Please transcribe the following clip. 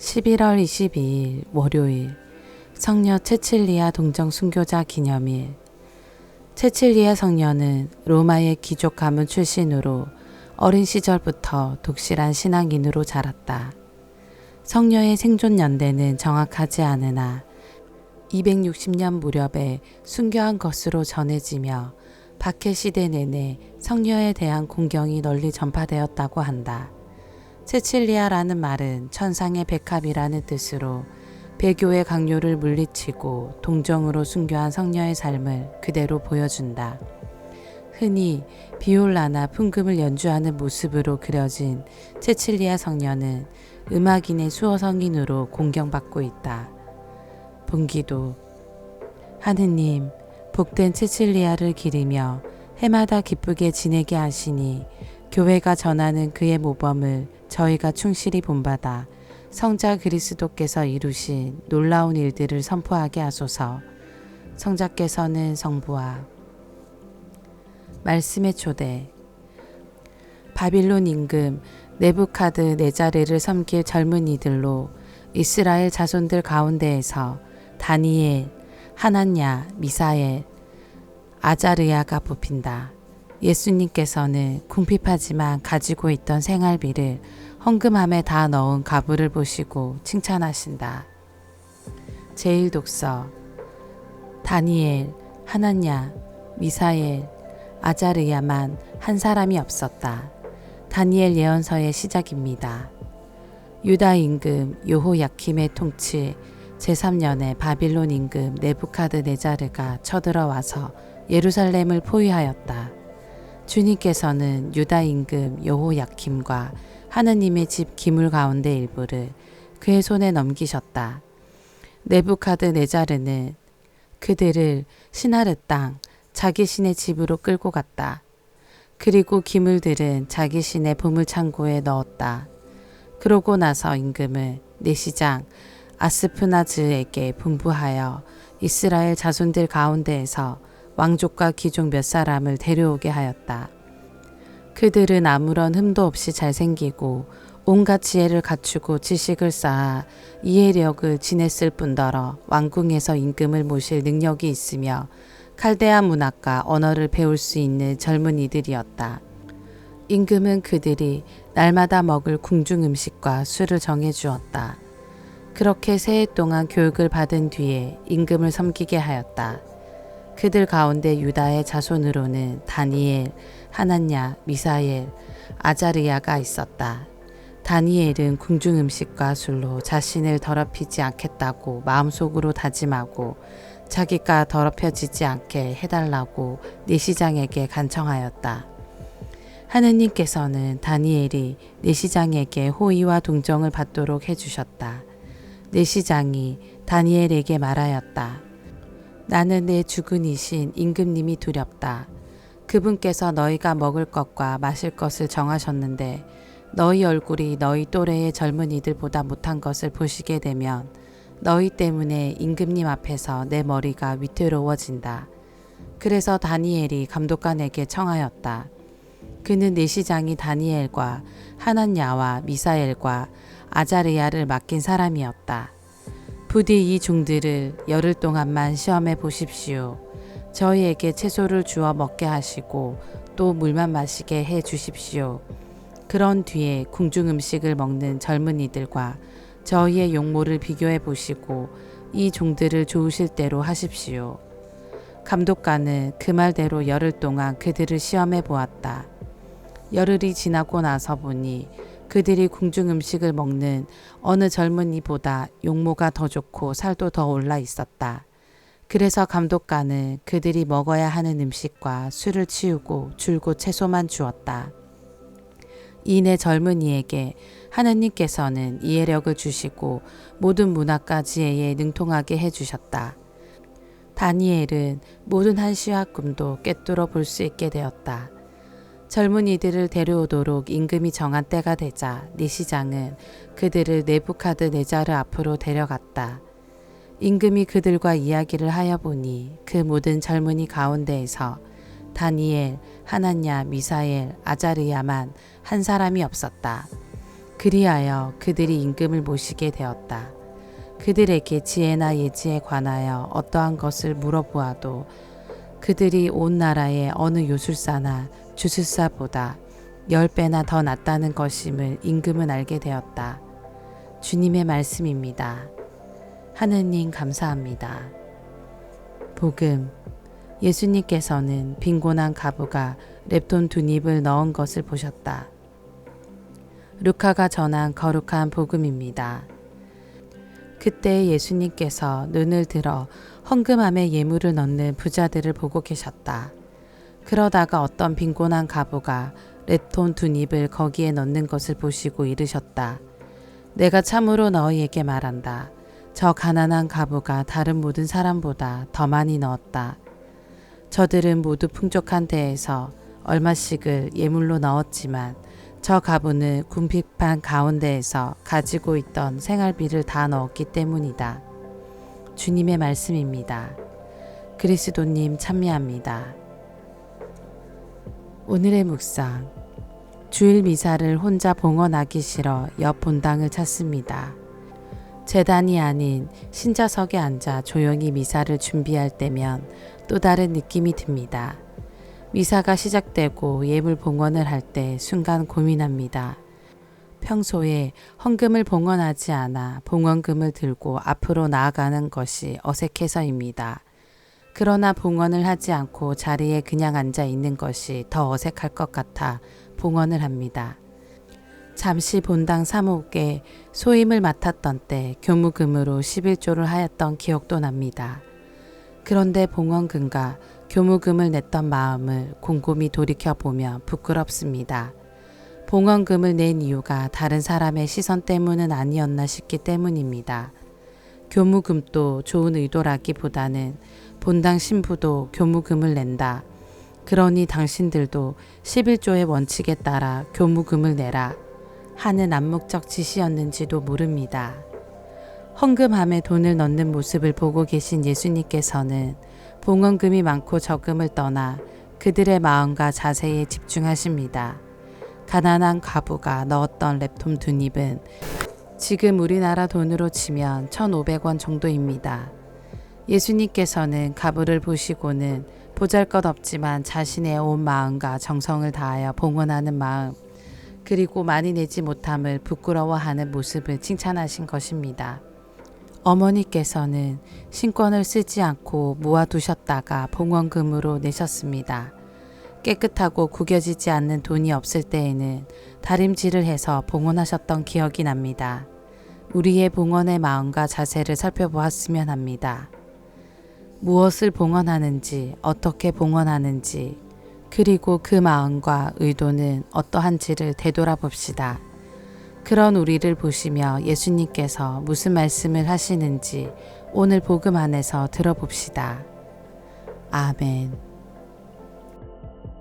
11월 22일 월요일 성녀 체칠리아 동정 순교자 기념일. 체칠리아 성녀는 로마의 귀족 가문 출신으로 어린 시절부터 독실한 신앙인으로 자랐다. 성녀의 생존 연대는 정확하지 않으나 260년 무렵에 순교한 것으로 전해지며 박해 시대 내내 성녀에 대한 공경이 널리 전파되었다고 한다. 체칠리아라는 말은 천상의 백합이라는 뜻으로 배교의 강요를 물리치고 동정으로 순교한 성녀의 삶을 그대로 보여준다. 흔히 비올라나 풍금을 연주하는 모습으로 그려진 체칠리아 성녀는 음악인의 수호 성인으로 공경받고 있다. 본기도 하느님, 복된 체칠리아를 기리며 해마다 기쁘게 지내게 하시니 교회가 전하는 그의 모범을 저희가 충실히 본받아 성자 그리스도께서 이루신 놀라운 일들을 선포하게 하소서. 성자께서는 성부와 말씀의 초대. 바빌론 임금 네부카드네자르를 섬길 젊은이들로 이스라엘 자손들 가운데에서 다니엘, 하나냐, 미사엘, 아자르야가 뽑힌다. 예수님께서는 궁핍하지만 가지고 있던 생활비를 헌금함에 다 넣은 가부를 보시고 칭찬하신다. 제1독서. 다니엘, 하나냐, 미사엘, 아자르야만 한 사람이 없었다. 다니엘 예언서의 시작입니다. 유다 임금 여호야킴의 통치 제3년에 바빌론 임금 네부카드네자르가 쳐들어와서 예루살렘을 포위하였다. 주님께서는 유다 임금 여호야킴과 하느님의 집 기물 가운데 일부를 그의 손에 넘기셨다. 네부카드네자르는 그들을 시나르 땅 자기 신의 집으로 끌고 갔다. 그리고 기물들은 자기 신의 보물창고에 넣었다. 그러고 나서 임금은 내시장 아스프나즈에게 분부하여 이스라엘 자손들 가운데에서 왕족과 귀족 몇 사람을 데려오게 하였다. 그들은 아무런 흠도 없이 잘생기고 온갖 지혜를 갖추고 지식을 쌓아 이해력을 지냈을 뿐더러 왕궁에서 임금을 모실 능력이 있으며 칼데아 문학과 언어를 배울 수 있는 젊은이들이었다. 임금은 그들이 날마다 먹을 궁중 음식과 술을 정해 주었다. 그렇게 세 해 동안 교육을 받은 뒤에 임금을 섬기게 하였다. 그들 가운데 유다의 자손으로는 다니엘, 하나냐, 미사엘, 아자르야가 있었다. 다니엘은 궁중 음식과 술로 자신을 더럽히지 않겠다고 마음속으로 다짐하고 자기가 더럽혀지지 않게 해달라고 내시장에게 간청하였다. 하느님께서는 다니엘이 내시장에게 호의와 동정을 받도록 해주셨다. 내시장이 다니엘에게 말하였다. 나는 내 주군이신 임금님이 두렵다. 그분께서 너희가 먹을 것과 마실 것을 정하셨는데 너희 얼굴이 너희 또래의 젊은이들보다 못한 것을 보시게 되면 너희 때문에 임금님 앞에서 내 머리가 위태로워진다. 그래서 다니엘이 감독관에게 청하였다. 그는 내시장이 다니엘과 하나냐와 미사엘과 아자르야를 맡긴 사람이었다. 부디 이 종들을 열흘 동안만 시험해 보십시오. 저희에게 채소를 주어 먹게 하시고 또 물만 마시게 해 주십시오. 그런 뒤에 궁중 음식을 먹는 젊은이들과 저희의 용모를 비교해 보시고 이 종들을 좋으실 대로 하십시오. 감독관은 그 말대로 열흘 동안 그들을 시험해 보았다. 열흘이 지나고 나서 보니 그들이 궁중 음식을 먹는 어느 젊은이보다 용모가 더 좋고 살도 더 올라 있었다. 그래서 감독관은 그들이 먹어야 하는 음식과 술을 치우고 줄곧 채소만 주었다. 이내 젊은이에게 하느님께서는 이해력을 주시고 모든 문학과 지혜에 능통하게 해주셨다. 다니엘은 모든 한시와 꿈도 꿰뚫어 볼 수 있게 되었다. 젊은이들을 데려오도록 임금이 정한 때가 되자 내시장은 그들을 네부카드네자르 앞으로 데려갔다. 임금이 그들과 이야기를 하여 보니 그 모든 젊은이 가운데에서 다니엘, 하나냐, 미사엘, 아자르야만 한 사람이 없었다. 그리하여 그들이 임금을 모시게 되었다. 그들에게 지혜나 예지에 관하여 어떠한 것을 물어보아도 그들이 온 나라의 어느 요술사나 주술사보다 10배나 더 낫다는 것임을 임금은 알게 되었다. 주님의 말씀입니다. 하느님 감사합니다. 복음. 예수님께서는 빈곤한 과부가 렙돈 2닙을 넣은 것을 보셨다. 루카가 전한 거룩한 복음입니다. 그때 예수님께서 눈을 들어 헌금함에 예물을 넣는 부자들을 보고 계셨다. 그러다가 어떤 빈곤한 과부가 렙돈 2닙을 거기에 넣는 것을 보시고 이르셨다. 내가 참으로 너희에게 말한다. 저 가난한 과부가 다른 모든 사람보다 더 많이 넣었다. 저들은 모두 풍족한 데에서 얼마씩을 예물로 넣었지만 저 과부는 궁핍한 가운데에서 가지고 있던 생활비를 다 넣었기 때문이다. 주님의 말씀입니다. 그리스도님 찬미합니다. 오늘의 묵상. 주일 미사를 혼자 봉헌하기 싫어 옆 본당을 찾습니다. 제단이 아닌 신자석에 앉아 조용히 미사를 준비할 때면 또 다른 느낌이 듭니다. 미사가 시작되고 예물 봉헌을 할 때 순간 고민합니다. 평소에 헌금을 봉헌하지 않아 봉헌금을 들고 앞으로 나아가는 것이 어색해서입니다. 그러나 봉헌을 하지 않고 자리에 그냥 앉아 있는 것이 더 어색할 것 같아 봉헌을 합니다. 잠시 본당 사목에 소임을 맡았던 때 교무금으로 11조를 하였던 기억도 납니다. 그런데 봉헌금과 교무금을 냈던 마음을 곰곰이 돌이켜보면 부끄럽습니다. 봉헌금을 낸 이유가 다른 사람의 시선 때문은 아니었나 싶기 때문입니다. 교무금도 좋은 의도라기보다는 본당 신부도 교무금을 낸다. 그러니 당신들도 11조의 원칙에 따라 교무금을 내라 하는 암묵적 지시였는지도 모릅니다. 헌금함에 돈을 넣는 모습을 보고 계신 예수님께서는 봉헌금이 많고 적음을 떠나 그들의 마음과 자세에 집중하십니다. 가난한 과부가 넣었던 렙돈 2닙은 지금 우리나라 돈으로 치면 1,500원 정도입니다. 예수님께서는 과부를 보시고는 보잘것없지만 자신의 온 마음과 정성을 다하여 봉헌하는 마음, 그리고 많이 내지 못함을 부끄러워하는 모습을 칭찬하신 것입니다. 어머니께서는 신권을 쓰지 않고 모아두셨다가 봉헌금으로 내셨습니다. 깨끗하고 구겨지지 않는 돈이 없을 때에는 다림질을 해서 봉헌하셨던 기억이 납니다. 우리의 봉헌의 마음과 자세를 살펴보았으면 합니다. 무엇을 봉헌하는지, 어떻게 봉헌하는지, 그리고 그 마음과 의도는 어떠한지를 되돌아봅시다. 그런 우리를 보시며 예수님께서 무슨 말씀을 하시는지 오늘 복음 안에서 들어봅시다. 아멘.